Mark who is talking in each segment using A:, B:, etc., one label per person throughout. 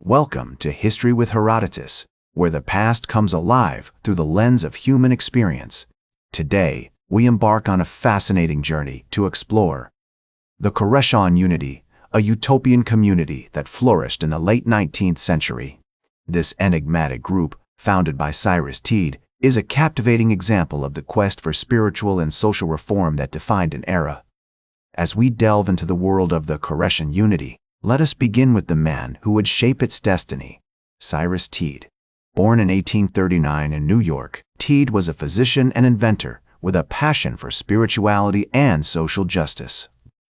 A: Welcome to History with Herodotus, where the past comes alive through the lens of human experience. Today, we embark on a fascinating journey to explore the Koreshan Unity, a utopian community that flourished in the late 19th century. This enigmatic group, founded by Cyrus Teed, is a captivating example of the quest for spiritual and social reform that defined an era. As we delve into the world of the Koreshan Unity, let us begin with the man who would shape its destiny, Cyrus Teed. Born in 1839 in New York, Teed was a physician and inventor with a passion for spirituality and social justice.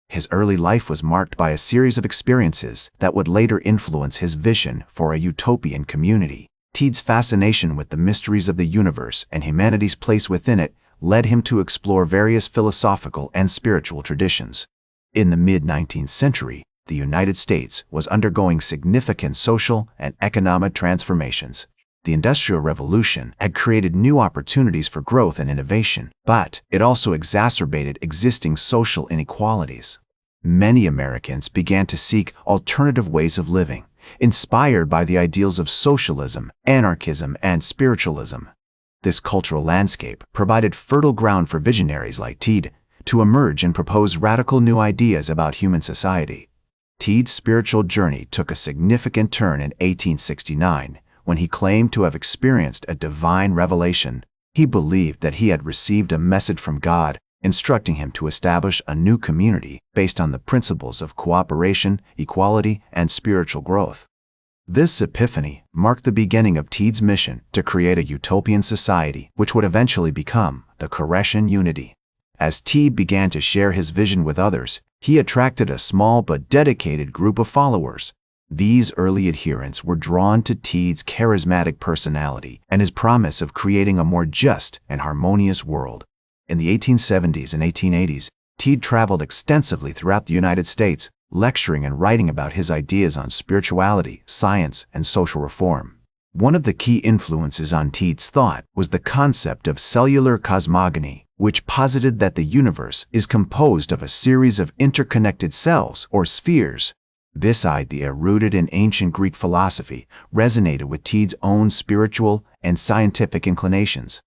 A: His early life was marked by a series of experiences that would later influence his vision for a utopian community. Teed's fascination with the mysteries of the universe and humanity's place within it led him to explore various philosophical and spiritual traditions. In the mid-19th century, the United States was undergoing significant social and economic transformations. The Industrial Revolution had created new opportunities for growth and innovation, but it also exacerbated existing social inequalities. Many Americans began to seek alternative ways of living, inspired by the ideals of socialism, anarchism, and spiritualism. This cultural landscape provided fertile ground for visionaries like Teed to emerge and propose radical new ideas about human society. Teed's spiritual journey took a significant turn in 1869 when he claimed to have experienced a divine revelation. He believed that he had received a message from God, instructing him to establish a new community based on the principles of cooperation, equality, and spiritual growth. This epiphany marked the beginning of Teed's mission to create a utopian society which would eventually become the Koreshan Unity. As Teed began to share his vision with others, he attracted a small but dedicated group of followers. These early adherents were drawn to Teed's charismatic personality and his promise of creating a more just and harmonious world. In the 1870s and 1880s, Teed traveled extensively throughout the United States, lecturing and writing about his ideas on spirituality, science, and social reform. One of the key influences on Teed's thought was the concept of cellular cosmogony, which posited that the universe is composed of a series of interconnected cells or spheres. This idea, rooted in ancient Greek philosophy, resonated with Teed's own spiritual and scientific inclinations.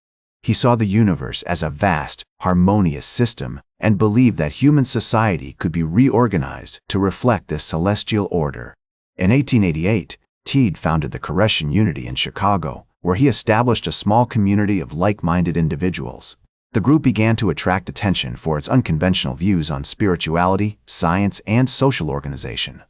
A: He saw the universe as a vast, harmonious system and believed that human society could be reorganized to reflect this celestial order. In 1888, Teed founded the Koreshan Unity in Chicago, where he established a small community of like-minded individuals. The group began to attract attention for its unconventional views on spirituality, science, and social organization.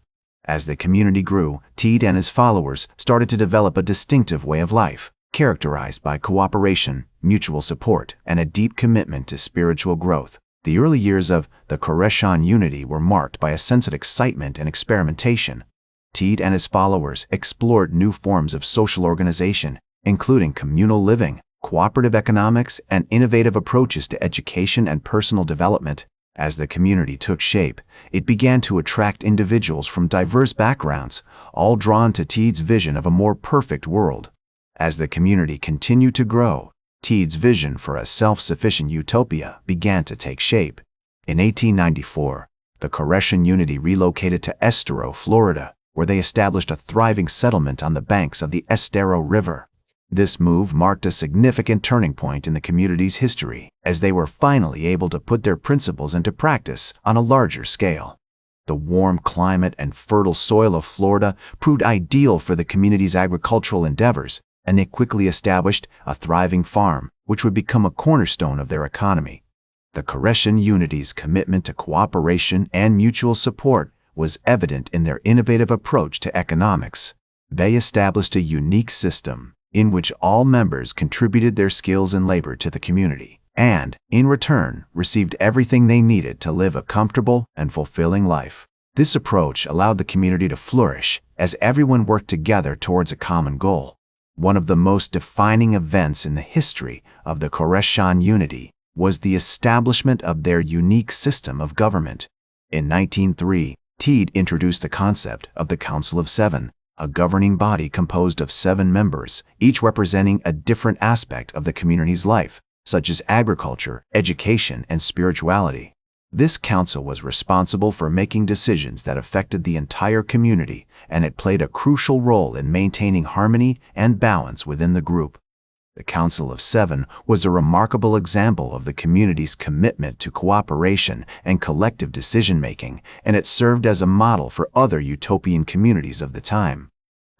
A: As the community grew, Teed and his followers started to develop a distinctive way of life, characterized by cooperation, mutual support, and a deep commitment to spiritual growth. The early years of the Koreshan Unity were marked by a sense of excitement and experimentation. Teed and his followers explored new forms of social organization, including communal living, cooperative economics, and innovative approaches to education and personal development. As the community took shape, it began to attract individuals from diverse backgrounds, all drawn to Teed's vision of a more perfect world. As the community continued to grow, Teed's vision for a self-sufficient utopia began to take shape. In 1894, the Koreshan Unity relocated to Estero, Florida, where they established a thriving settlement on the banks of the Estero River. This move marked a significant turning point in the community's history, as they were finally able to put their principles into practice on a larger scale. The warm climate and fertile soil of Florida proved ideal for the community's agricultural endeavors, and they quickly established a thriving farm, which would become a cornerstone of their economy. The Koreshan Unity's commitment to cooperation and mutual support was evident in their innovative approach to economics. They established a unique system in which all members contributed their skills and labor to the community, and, in return, received everything they needed to live a comfortable and fulfilling life. This approach allowed the community to flourish as everyone worked together towards a common goal. One of the most defining events in the history of the Koreshan Unity was the establishment of their unique system of government. In 1903, Teed introduced the concept of the Council of Seven, a governing body composed of 7 members, each representing a different aspect of the community's life, such as agriculture, education, and spirituality. This council was responsible for making decisions that affected the entire community, and it played a crucial role in maintaining harmony and balance within the group. The Council of Seven was a remarkable example of the community's commitment to cooperation and collective decision-making, and it served as a model for other utopian communities of the time.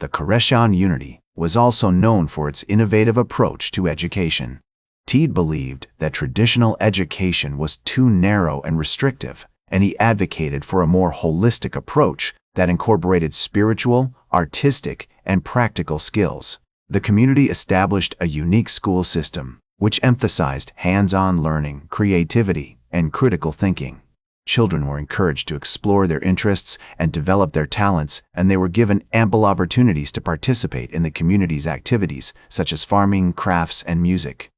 A: The Koreshan Unity was also known for its innovative approach to education. Teed believed that traditional education was too narrow and restrictive, and he advocated for a more holistic approach that incorporated spiritual, artistic, and practical skills. The community established a unique school system, which emphasized hands-on learning, creativity, and critical thinking. Children were encouraged to explore their interests and develop their talents, and they were given ample opportunities to participate in the community's activities, such as farming, crafts, and music.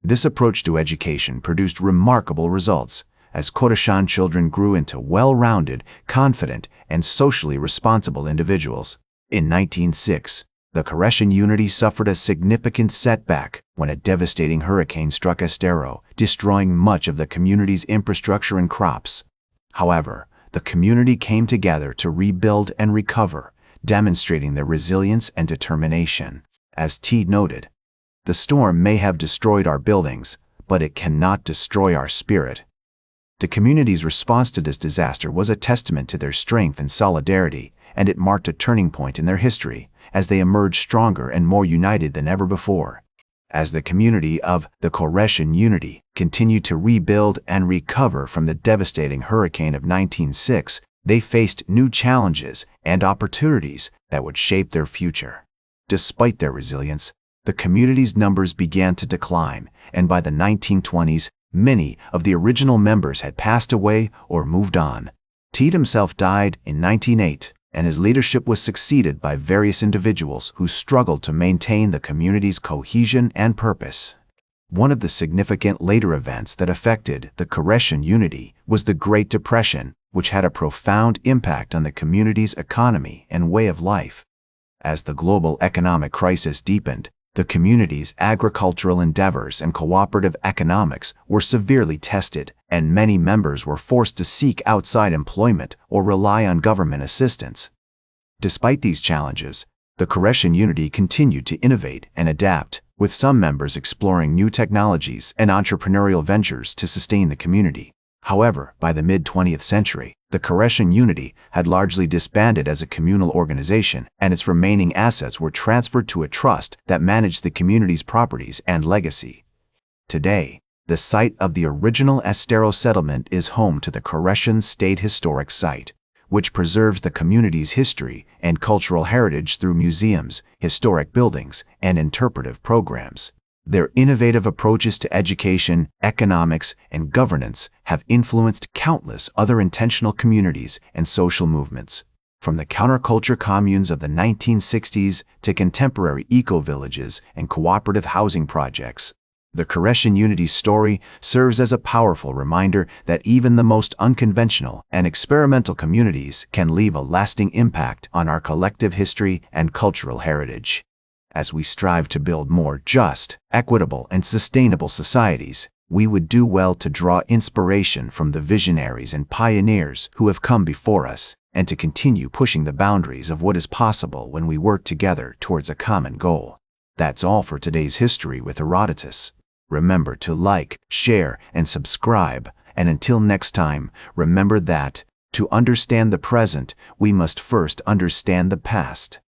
A: This approach to education produced remarkable results, as Koreshan children grew into well-rounded, confident, and socially responsible individuals. In 1906, the Koreshan Unity suffered a significant setback when a devastating hurricane struck Estero, destroying much of the community's infrastructure and crops. However, the community came together to rebuild and recover, demonstrating their resilience and determination. As Teed noted, "The storm may have destroyed our buildings, but it cannot destroy our spirit." The community's response to this disaster was a testament to their strength and solidarity, and it marked a turning point in their history, as they emerged stronger and more united than ever before. As the community of the Koreshan Unity continued to rebuild and recover from the devastating hurricane of 1906, they faced new challenges and opportunities that would shape their future. Despite their resilience, the community's numbers began to decline, and by the 1920s, many of the original members had passed away or moved on. Teed himself died in 1908, and his leadership was succeeded by various individuals who struggled to maintain the community's cohesion and purpose. One of the significant later events that affected the Koreshan Unity was the Great Depression, which had a profound impact on the community's economy and way of life. As the global economic crisis deepened, the community's agricultural endeavors and cooperative economics were severely tested, and many members were forced to seek outside employment or rely on government assistance. Despite these challenges, the Koreshan Unity continued to innovate and adapt, with some members exploring new technologies and entrepreneurial ventures to sustain the community. However, by the mid-20th century, the Koreshan Unity had largely disbanded as a communal organization, and its remaining assets were transferred to a trust that managed the community's properties and legacy. Today, the site of the original Estero settlement is home to the Koreshan State Historic Site, which preserves the community's history and cultural heritage through museums, historic buildings, and interpretive programs. Their innovative approaches to education, economics, and governance have influenced countless other intentional communities and social movements. From the counterculture communes of the 1960s to contemporary eco-villages and cooperative housing projects, the Koreshan Unity story serves as a powerful reminder that even the most unconventional and experimental communities can leave a lasting impact on our collective history and cultural heritage. As we strive to build more just, equitable, and sustainable societies, we would do well to draw inspiration from the visionaries and pioneers who have come before us, and to continue pushing the boundaries of what is possible when we work together towards a common goal. That's all for today's History with Herodotus. Remember to like, share, and subscribe, and until next time, remember that, to understand the present, we must first understand the past.